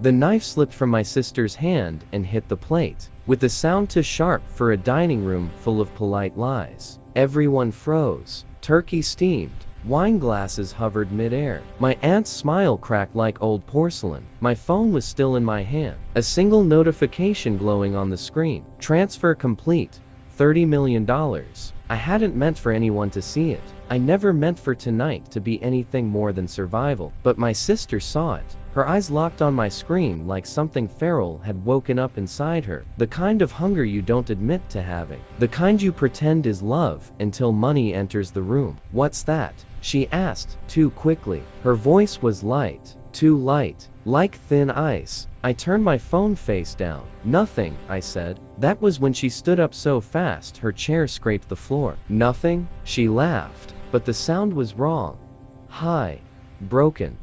The knife slipped from my sister's hand and hit the plate, with the sound too sharp for a dining room full of polite lies. Everyone froze. Turkey steamed. Wine glasses hovered mid-air. My aunt's smile cracked like old porcelain. My phone was still in my hand. A single notification glowing on the screen. Transfer complete. $30 million. I hadn't meant for anyone to see it. I never meant for tonight to be anything more than survival. But my sister saw it. Her eyes locked on my screen like something feral had woken up inside her. The kind of hunger you don't admit to having. The kind you pretend is love until money enters the room. "What's that?" she asked, too quickly. Her voice was light. Too light. Like thin ice. I turned my phone face down. "Nothing," I said. That was when she stood up so fast her chair scraped the floor. "Nothing?" She laughed. But the sound was wrong. High. Broken.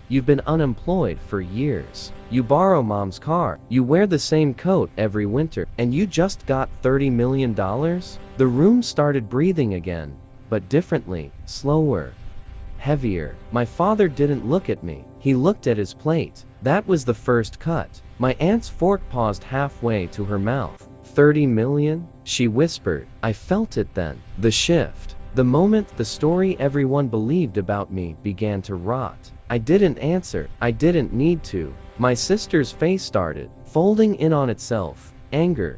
"You've been unemployed for years. You borrow mom's car. You wear the same coat every winter. And you just got $30 million? The room started breathing again, but differently, slower, heavier. My father didn't look at me. He looked at his plate. That was the first cut. My aunt's fork paused halfway to her mouth. $30 million? She whispered. I felt it then. The shift. The moment the story everyone believed about me began to rot. I didn't answer. I didn't need to. My sister's face started folding in on itself. Anger.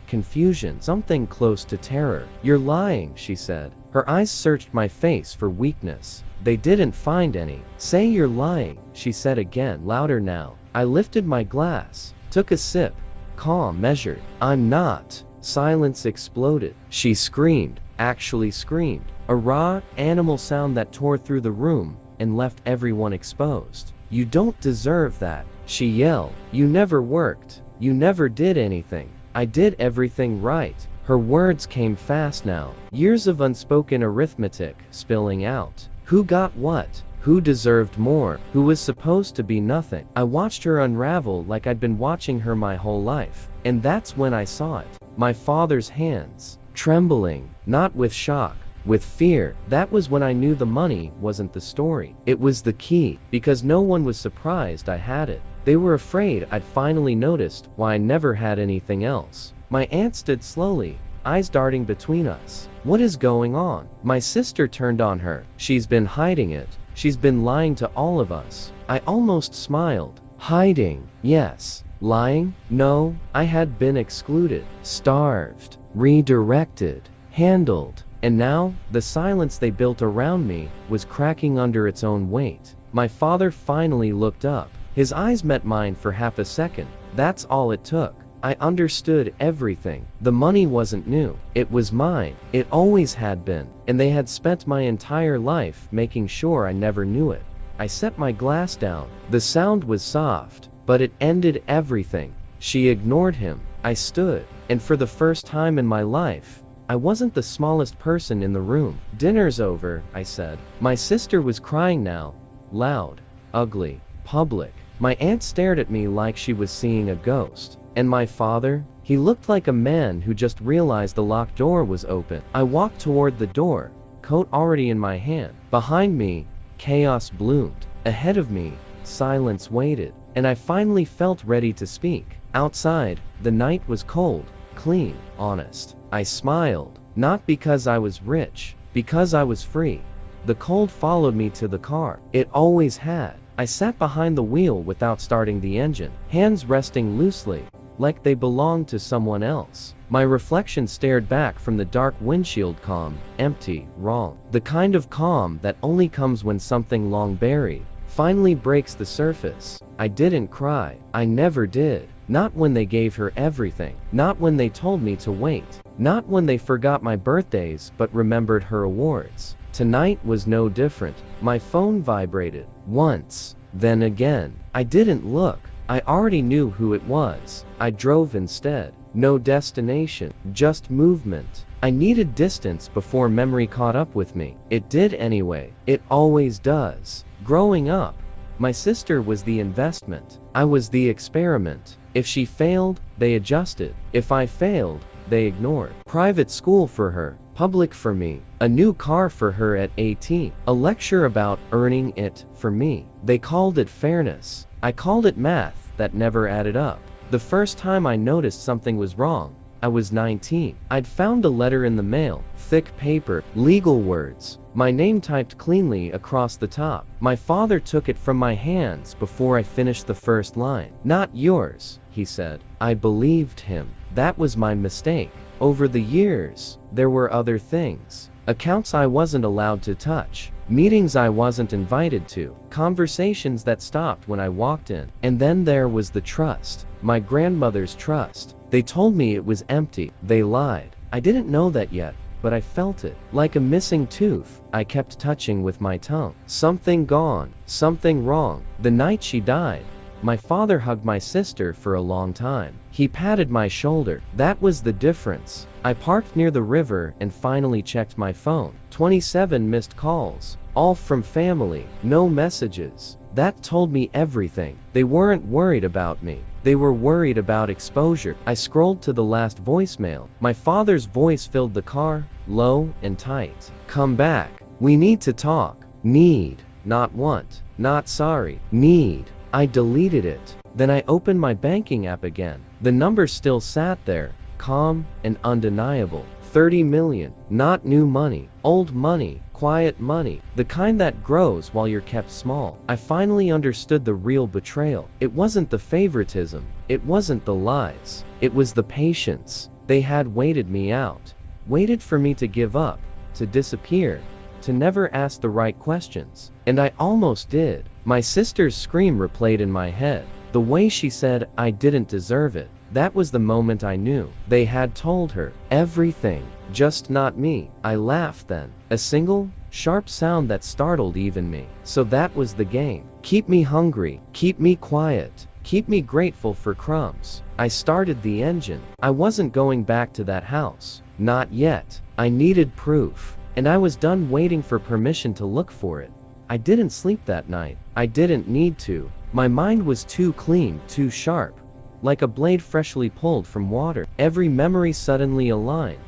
Confusion. Something close to terror. "You're lying," she said. Her eyes searched my face for weakness. They didn't find any. "Say you're lying," she said again, louder now. I lifted my glass, took a sip, calm, measured. "I'm not." Silence exploded. She screamed, actually screamed. A raw, animal sound that tore through the room and left everyone exposed. "You don't deserve that," she yelled. "You never worked. You never did anything. I did everything right." Her words came fast now. Years of unspoken arithmetic spilling out. Who got what? Who deserved more? Who was supposed to be nothing? I watched her unravel like I'd been watching her my whole life. And that's when I saw it. My father's hands. Trembling. Not with shock. With fear. That was when I knew the money wasn't the story. It was the key. Because no one was surprised I had it. They were afraid I'd finally noticed why I never had anything else. My aunt stood slowly, eyes darting between us. "What is going on?" My sister turned on her. "She's been hiding it. She's been lying to all of us." I almost smiled. Hiding? Yes. Lying? No. I had been excluded, starved, redirected, handled. And now, the silence they built around me was cracking under its own weight. My father finally looked up. His eyes met mine for half a second. That's all it took. I understood everything. The money wasn't new. It was mine. It always had been. And they had spent my entire life making sure I never knew it. I set my glass down. The sound was soft, but it ended everything. She ignored him. I stood. And for the first time in my life, I wasn't the smallest person in the room. "Dinner's over," I said. My sister was crying now. Loud. Ugly. Public. My aunt stared at me like she was seeing a ghost. And my father? He looked like a man who just realized the locked door was open. I walked toward the door, coat already in my hand. Behind me, chaos bloomed. Ahead of me, silence waited. And I finally felt ready to speak. Outside, the night was cold, clean, honest. I smiled. Not because I was rich, because I was free. The cold followed me to the car. It always had. I sat behind the wheel without starting the engine, hands resting loosely, like they belonged to someone else. My reflection stared back from the dark windshield, calm, empty, wrong. The kind of calm that only comes when something long buried finally breaks the surface. I didn't cry. I never did. Not when they gave her everything. Not when they told me to wait. Not when they forgot my birthdays but remembered her awards. Tonight was no different. My phone vibrated. Once. Then again. I didn't look. I already knew who it was. I drove instead. No destination. Just movement. I needed distance before memory caught up with me. It did anyway. It always does. Growing up, my sister was the investment. I was the experiment. If she failed, they adjusted. If I failed, they ignored. Private school for her. Public for me. A new car for her at 18. A lecture about earning it for me. They called it fairness. I called it math. that never added up. The first time I noticed something was wrong, I was 19. I'd found a letter in the mail, thick paper, legal words, my name typed cleanly across the top. My father took it from my hands before I finished the first line. "Not yours," he said. I believed him. That was my mistake. Over the years, there were other things. Accounts I wasn't allowed to touch. Meetings I wasn't invited to. Conversations that stopped when I walked in. And then there was the trust. My grandmother's trust. They told me it was empty. They lied. I didn't know that yet, but I felt it. Like a missing tooth, I kept touching with my tongue. Something gone. Something wrong. The night she died, my father hugged my sister for a long time. He patted my shoulder. That was the difference. I parked near the river and finally checked my phone. 27 missed calls. All from family. No messages. That told me everything. They weren't worried about me. They were worried about exposure. I scrolled to the last voicemail. My father's voice filled the car, low and tight. "Come back. We need to talk." Need. Not want. Not sorry. Need. I deleted it. Then I opened my banking app again. The number still sat there, calm and undeniable. 30 million. Not new money. Old money. Quiet money. The kind that grows while you're kept small. I finally understood the real betrayal. It wasn't the favoritism. It wasn't the lies. It was the patience. They had waited me out. Waited for me to give up. To disappear. To never ask the right questions. And I almost did. My sister's scream replayed in my head. The way she said, "I didn't deserve it." That was the moment I knew. They had told her everything, just not me. I laughed then. A single, sharp sound that startled even me. So that was the game. Keep me hungry. Keep me quiet. Keep me grateful for crumbs. I started the engine. I wasn't going back to that house. Not yet. I needed proof. And I was done waiting for permission to look for it. I didn't sleep that night. I didn't need to. My mind was too clean, too sharp. Like a blade freshly pulled from water. Every memory suddenly aligned.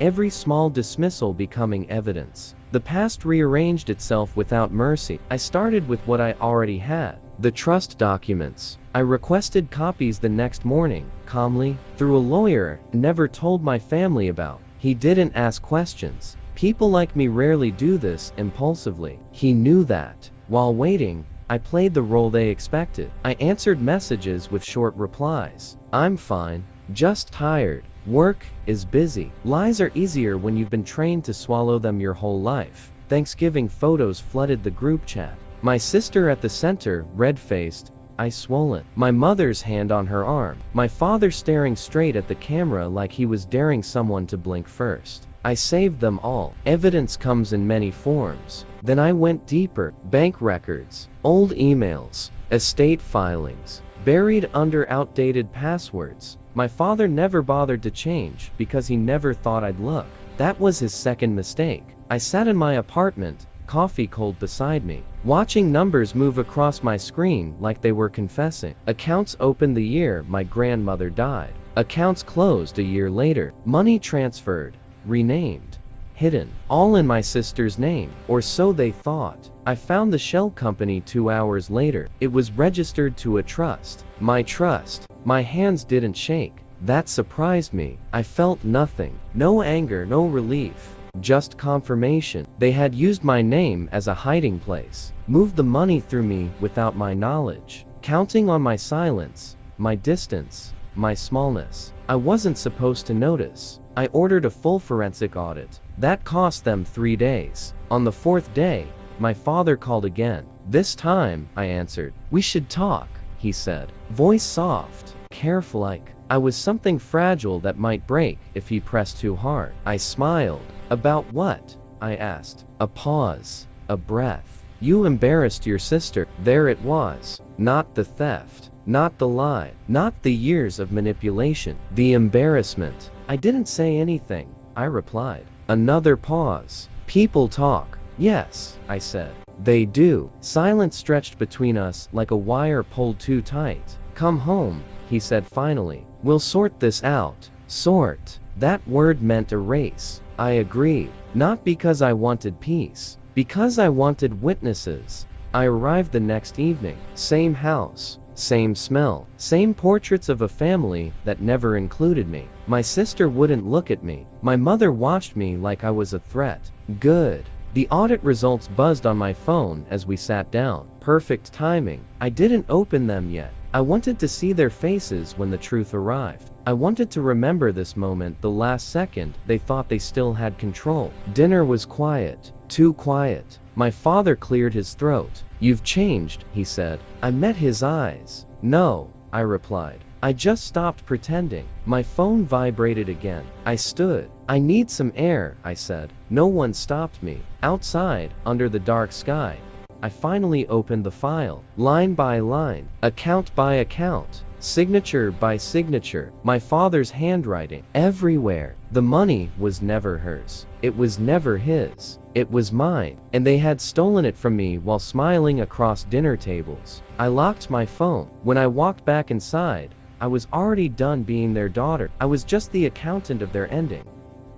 Every small dismissal becoming evidence. The past rearranged itself without mercy. I started with what I already had. The trust documents. I requested copies the next morning, calmly, through a lawyer, never told my family about. He didn't ask questions. People like me rarely do this impulsively. He knew that. While waiting, I played the role they expected. I answered messages with short replies. "I'm fine. Just tired. Work is busy." Lies are easier when you've been trained to swallow them your whole life. Thanksgiving photos flooded the group chat. My sister at the center, red-faced, eyes swollen. My mother's hand on her arm. My father staring straight at the camera like he was daring someone to blink first. I saved them all. Evidence comes in many forms. Then I went deeper. Bank records, old emails, estate filings, buried under outdated passwords. My father never bothered to change because he never thought I'd look. That was his second mistake. I sat in my apartment, coffee cold beside me, watching numbers move across my screen like they were confessing. Accounts opened the year my grandmother died. Accounts closed a year later. Money transferred, renamed, hidden, all in my sister's name, or so they thought. I found the shell company 2 hours later. It was registered to a trust. My trust. My hands didn't shake. That surprised me. I felt nothing. No anger, no relief. Just confirmation. They had used my name as a hiding place. Moved the money through me without my knowledge. Counting on my silence, my distance, my smallness. I wasn't supposed to notice. I ordered a full forensic audit. That cost them 3 days. On the 4th day, my father called again. This time, I answered. "We should talk," he said. Voice soft, careful-like. I was something fragile that might break if he pressed too hard. I smiled. "About what?" I asked. A pause. A breath. "You embarrassed your sister." There it was. Not the theft. Not the lie. Not the years of manipulation. The embarrassment. I didn't say anything. I replied. Another pause. "People talk." "Yes," I said. "They do." Silence stretched between us like a wire pulled too tight. "Come home," he said finally. "We'll sort this out." Sort. That word meant erase. I agreed. Not because I wanted peace. Because I wanted witnesses. I arrived the next evening. Same house. same smell, same portraits of a family that never included me. My sister wouldn't look at me. My mother watched me like I was a threat. Good. The audit results buzzed on my phone as we sat down. Perfect timing. I didn't open them yet. I wanted to see their faces when the truth arrived. I wanted to remember this moment the last second they thought they still had control. Dinner was quiet. Too quiet. My father cleared his throat. "You've changed," he said. I met his eyes. "No," I replied. "I just stopped pretending." My phone vibrated again. I stood. "I need some air," I said. No one stopped me. Outside, under the dark sky, I finally opened the file. Line by line, account by account, signature by signature, my father's handwriting. Everywhere. The money was never hers. It was never his. It was mine. And they had stolen it from me while smiling across dinner tables. I locked my phone. When I walked back inside, I was already done being their daughter. I was just the accountant of their ending.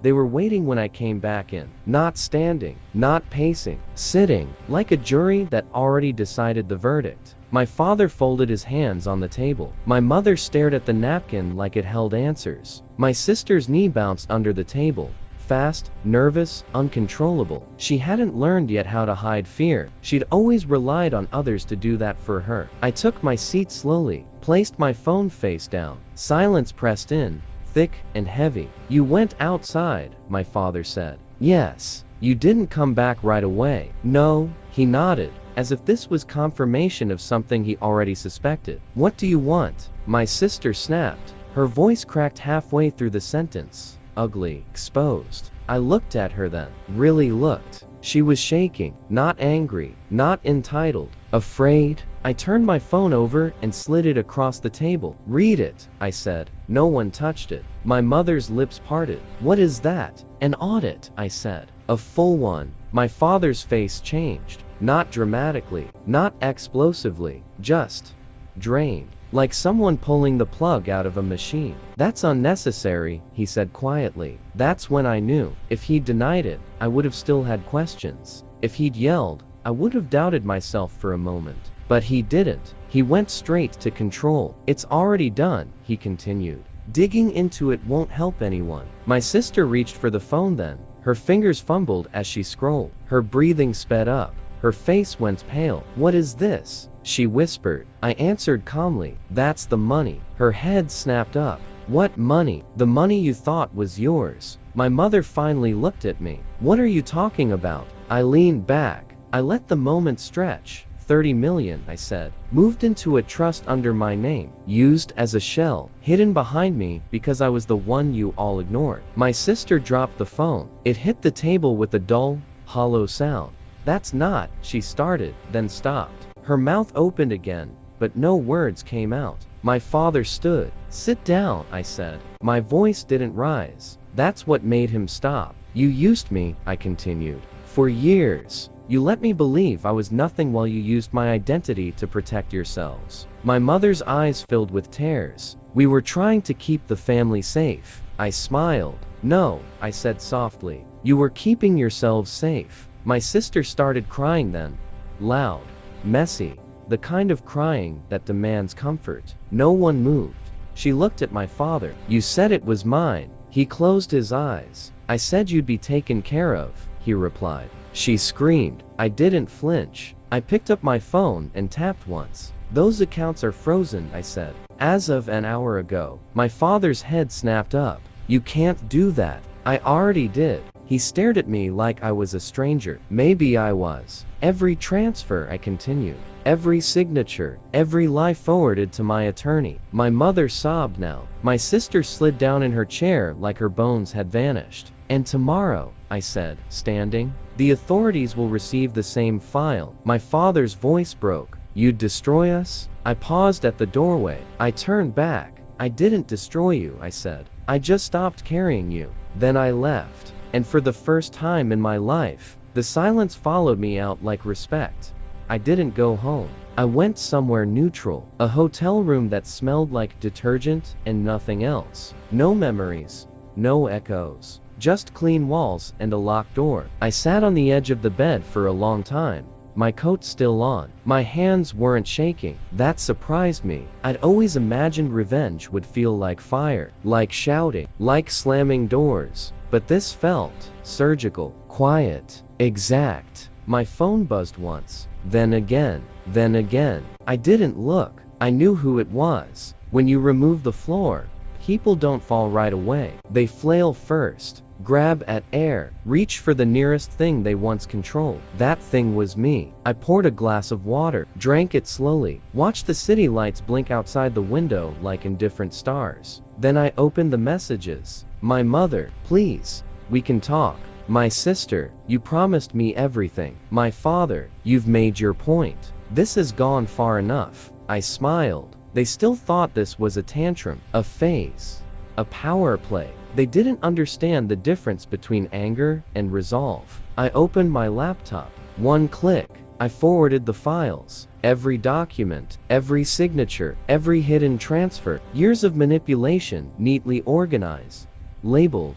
They were waiting when I came back in. Not standing, not pacing, sitting, like a jury that already decided the verdict. My father folded his hands on the table. My mother stared at the napkin like it held answers. My sister's knee bounced under the table. Fast, nervous, uncontrollable. She hadn't learned yet how to hide fear. She'd always relied on others to do that for her. I took my seat slowly, placed my phone face down. Silence pressed in, thick and heavy. "You went outside," my father said. "Yes." "You didn't come back right away." "No." He nodded, as if this was confirmation of something he already suspected. "What do you want?" My sister snapped. Her voice cracked halfway through the sentence. "Ugly, exposed." I looked at her then. Really looked. She was shaking. Not angry. Not entitled. Afraid. I turned my phone over and slid it across the table. "Read it," I said. No one touched it. My mother's lips parted. "What is that?" "An audit," I said. "A full one." My father's face changed. Not dramatically. Not explosively. Just drained. Like someone pulling the plug out of a machine. "That's unnecessary," he said quietly. That's when I knew. If he'd denied it, I would have still had questions. If he'd yelled, I would have doubted myself for a moment. But he didn't. He went straight to control. "It's already done," he continued. "Digging into it won't help anyone." My sister reached for the phone then. Her fingers fumbled as she scrolled. Her breathing sped up. Her face went pale. "What is this?" she whispered. I answered calmly. "That's the money." Her head snapped up. "What money?" "The money you thought was yours." My mother finally looked at me. "What are you talking about?" I leaned back. I let the moment stretch. 30 million, I said. Moved into a trust under my name. Used as a shell. Hidden behind me because I was the one you all ignored. My sister dropped the phone. It hit the table with a dull, hollow sound. "That's not," she started, then stopped. Her mouth opened again, but no words came out. My father stood. "Sit down," I said. My voice didn't rise. That's what made him stop. "You used me," I continued. "For years. You let me believe I was nothing while you used my identity to protect yourselves." My mother's eyes filled with tears. "We were trying to keep the family safe." I smiled. "No," I said softly. "You were keeping yourselves safe." My sister started crying then. Loud. Messy. The kind of crying that demands comfort. No one moved. She looked at my father. "You said it was mine." He closed his eyes. "I said you'd be taken care of," he replied. She screamed. I didn't flinch. I picked up my phone and tapped once. "Those accounts are frozen," I said. "As of an hour ago." My father's head snapped up. "You can't do that." "I already did." He stared at me like I was a stranger. Maybe I was. "Every transfer," I continued. "Every signature. Every lie forwarded to my attorney." My mother sobbed now. My sister slid down in her chair like her bones had vanished. "And tomorrow," I said, standing, "the authorities will receive the same file." My father's voice broke. "You'd destroy us?" I paused at the doorway. I turned back. "I didn't destroy you," I said. "I just stopped carrying you." Then I left. And for the first time in my life, the silence followed me out like respect. I didn't go home. I went somewhere neutral. A hotel room that smelled like detergent and nothing else. No memories. No echoes. Just clean walls and a locked door. I sat on the edge of the bed for a long time. my coat still on. My hands weren't shaking. That surprised me. I'd always imagined revenge would feel like fire, like shouting, like slamming doors. But this felt surgical, quiet, exact. My phone buzzed once, then again, then again. I didn't look. I knew who it was. When you remove the floor, people don't fall right away. They flail first, grab at air, reach for the nearest thing they once controlled. That thing was me. I poured a glass of water, drank it slowly, watched the city lights blink outside the window like indifferent stars. Then I opened the messages. My mother, please, we can talk. My sister, you promised me everything. My father, you've made your point. This has gone far enough. I smiled. They still thought this was a tantrum, a phase, a power play. They didn't understand the difference between anger and resolve. I opened my laptop. One click. I forwarded the files. Every document, every signature, every hidden transfer. Years of manipulation, neatly organized, labeled,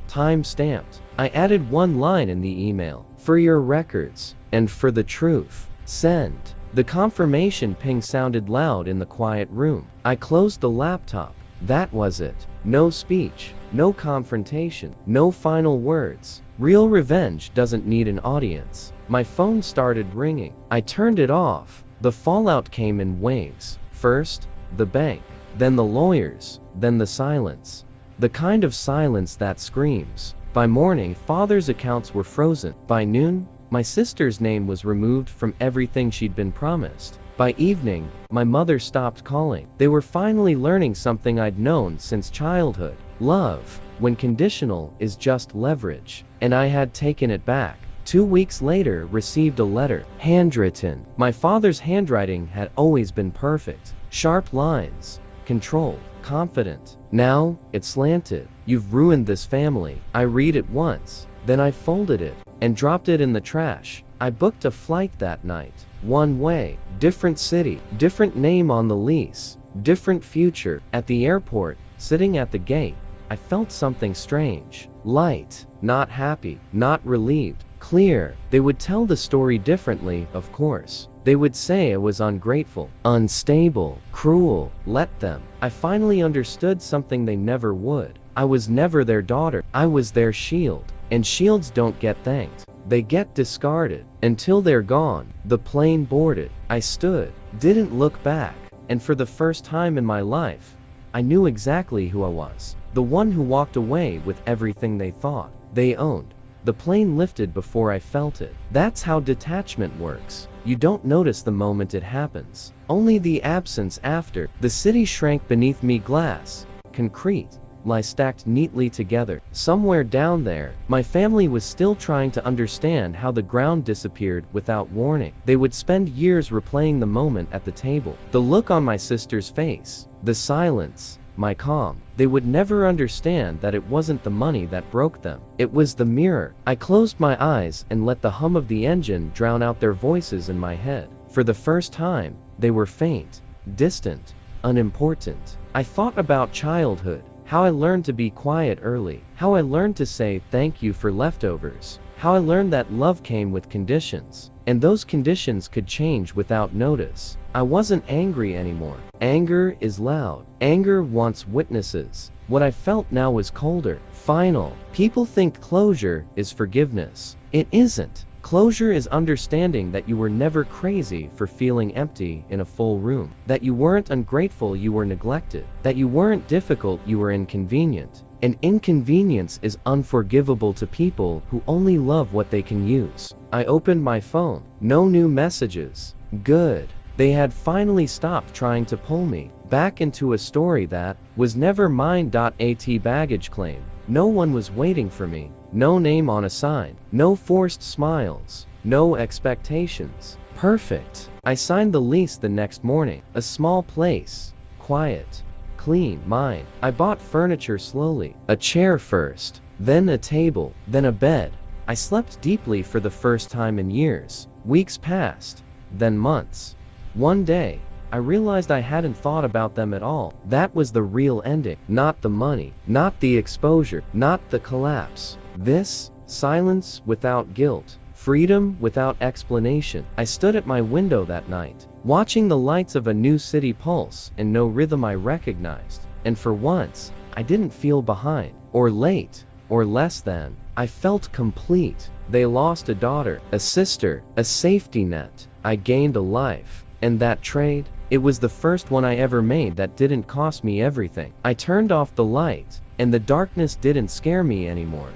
time-stamped. I added one line in the email. For your records, and for the truth. Send. The confirmation ping sounded loud in the quiet room. I closed the laptop. That was it. No speech, no confrontation, no final words. Real revenge doesn't need an audience. My phone started ringing. I turned it off. The fallout came in waves. First, the bank, then the lawyers, then the silence. The kind of silence that screams. By morning, father's accounts were frozen. By noon, my sister's name was removed from everything she'd been promised. By evening, my mother stopped calling. They were finally learning something I'd known since childhood. Love, when conditional, is just leverage. And I had taken it back. 2 weeks later, received a letter, handwritten. My father's handwriting had always been perfect. Sharp lines, controlled, confident. Now, it's slanted. You've ruined this family. I read it once, then I folded it and dropped it in the trash. I booked a flight that night. One way, different city, different name on the lease, different future. At the airport, sitting at the gate, I felt something strange. Light, not happy, not relieved, clear. They would tell the story differently, of course. They would say I was ungrateful, unstable, cruel. Let them. I finally understood something they never would. I was never their daughter. I was their shield. And shields don't get thanked. They get discarded. Until they're gone. The plane boarded. I stood, didn't look back. And for the first time in my life, I knew exactly who I was. The one who walked away with everything they thought they owned. The plane lifted before I felt it. That's how detachment works. You don't notice the moment it happens. Only the absence after. The city shrank beneath me. Glass, concrete, lie stacked neatly together. Somewhere down there, my family was still trying to understand how the ground disappeared without warning. They would spend years replaying the moment at the table. The look on my sister's face, the silence, my calm. They would never understand that it wasn't the money that broke them. It was the mirror. I closed my eyes and let the hum of the engine drown out their voices in my head. For the first time, they were faint, distant, unimportant. I thought about childhood, how I learned to be quiet early, how I learned to say thank you for leftovers, how I learned that love came with conditions, and those conditions could change without notice. I wasn't angry anymore. Anger is loud. Anger wants witnesses. What I felt now was colder, final. People think closure is forgiveness. It isn't. Closure is understanding that you were never crazy for feeling empty in a full room, that you weren't ungrateful, you were neglected, that you weren't difficult, you were inconvenient. And inconvenience is unforgivable to people who only love what they can use. I opened my phone. No new messages. Good. They had finally stopped trying to pull me back into a story that was never mine. At baggage claim. No one was waiting for me. No name on a sign. No forced smiles. No expectations. Perfect. I signed the lease the next morning. A small place. Quiet. Clean. Mine. I bought furniture slowly. A chair first. Then a table. Then a bed. I slept deeply for the first time in years. Weeks passed. Then months. One day, I realized I hadn't thought about them at all. That was the real ending. Not the money. Not the exposure. Not the collapse. This, silence without guilt. Freedom without explanation. I stood at my window that night, watching the lights of a new city pulse and no rhythm I recognized. And for once, I didn't feel behind, or late, or less than. I felt complete. They lost a daughter, a sister, a safety net. I gained a life. And that trade? It was the first one I ever made that didn't cost me everything. I turned off the light, and the darkness didn't scare me anymore.